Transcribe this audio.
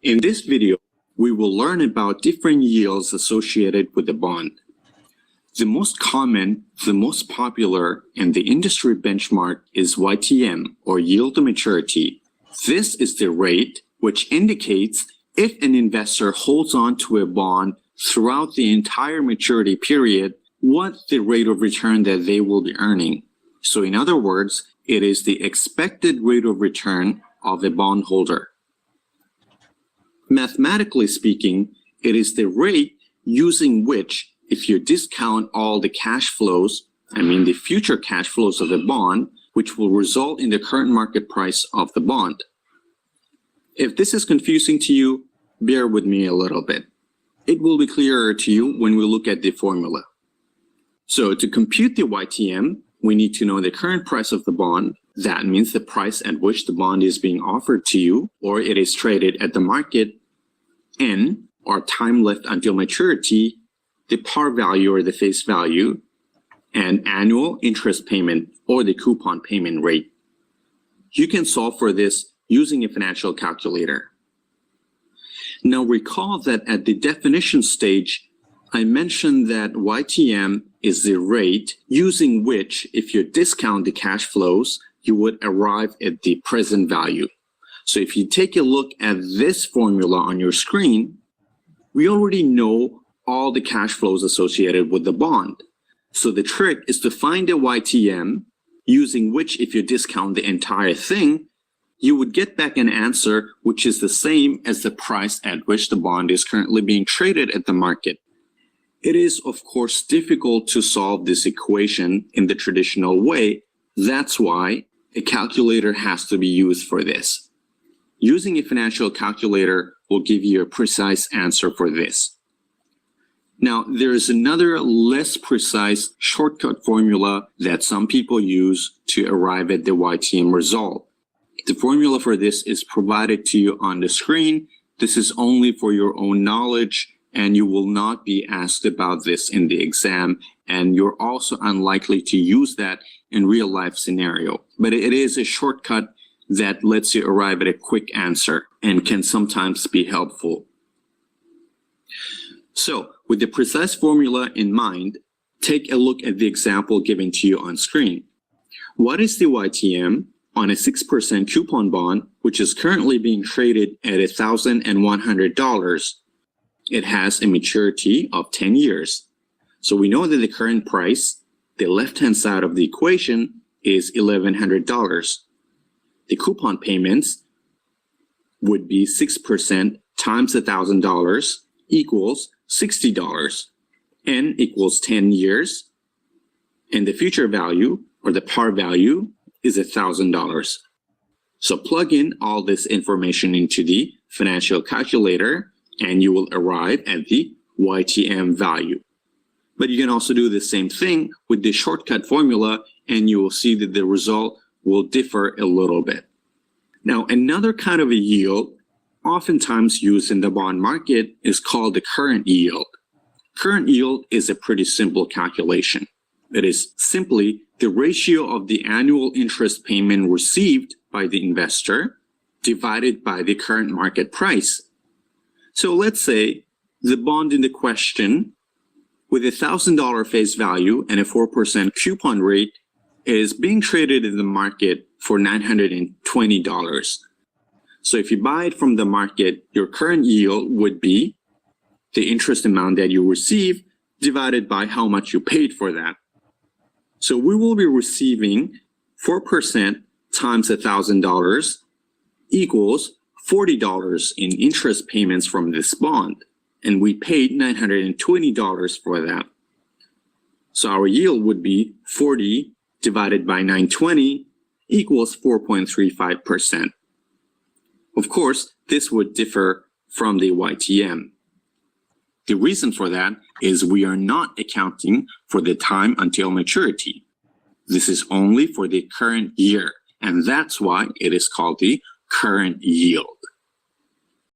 In this video, we will learn about different yields associated with the bond. The most common, the most popular, and the industry benchmark is YTM, or yield to maturity. This is the rate which indicates if an investor holds on to a bond throughout the entire maturity period, what the rate of return that they will be earning. So in other words, it is the expected rate of return of a bondholder. Mathematically speaking, it is the rate using which, if you discount all the cash flows, the future cash flows of the bond, which will result in the current market price of the bond. If this is confusing to you, bear with me a little bit. It will be clearer to you when we look at the formula. So to compute the YTM, we need to know the current price of the bond. That means the price at which the bond is being offered to you, or it is traded at the market. N, or time left until maturity, the par value or the face value, and annual interest payment or the coupon payment rate. You can solve for this using a financial calculator. Now recall that at the definition stage, I mentioned that YTM is the rate using which, if you discount the cash flows, you would arrive at the present value. So if you take a look at this formula on your screen, we already know all the cash flows associated with the bond. So the trick is to find a YTM using which, if you discount the entire thing, you would get back an answer which is the same as the price at which the bond is currently being traded at the market. It is, of course, difficult to solve this equation in the traditional way. That's why a calculator has to be used for this. Using a financial calculator will give you a precise answer for this. Now, there is another less precise shortcut formula that some people use to arrive at the YTM result. The formula for this is provided to you on the screen. This is only for your own knowledge, and you will not be asked about this in the exam, and you're also unlikely to use that in real life scenario. But it is a shortcut that lets you arrive at a quick answer and can sometimes be helpful. So with the precise formula in mind, take a look at the example given to you on screen. What is the YTM on a 6% coupon bond, which is currently being traded at $1,100? It has a maturity of 10 years. So we know that the current price, the left-hand side of the equation, is $1,100. The coupon payments would be 6% times $1,000 equals $60. N equals 10 years. And the future value, or the par value, is $1,000. So plug in all this information into the financial calculator and you will arrive at the YTM value. But you can also do the same thing with the shortcut formula and you will see that the result will differ a little bit. Now, another kind of a yield oftentimes used in the bond market is called the current yield. Current yield is a pretty simple calculation. It is simply the ratio of the annual interest payment received by the investor divided by the current market price. So let's say the bond in the question with $1,000 face value and a 4% coupon rate is being traded in the market for $920. So if you buy it from the market, your current yield would be the interest amount that you receive divided by how much you paid for that. So we will be receiving 4% times $1,000 equals $40 in interest payments from this bond. And we paid $920 for that. So our yield would be 40 divided by 920 equals 4.35%. Of course, this would differ from the YTM. The reason for that is we are not accounting for the time until maturity. This is only for the current year, and that's why it is called the current yield.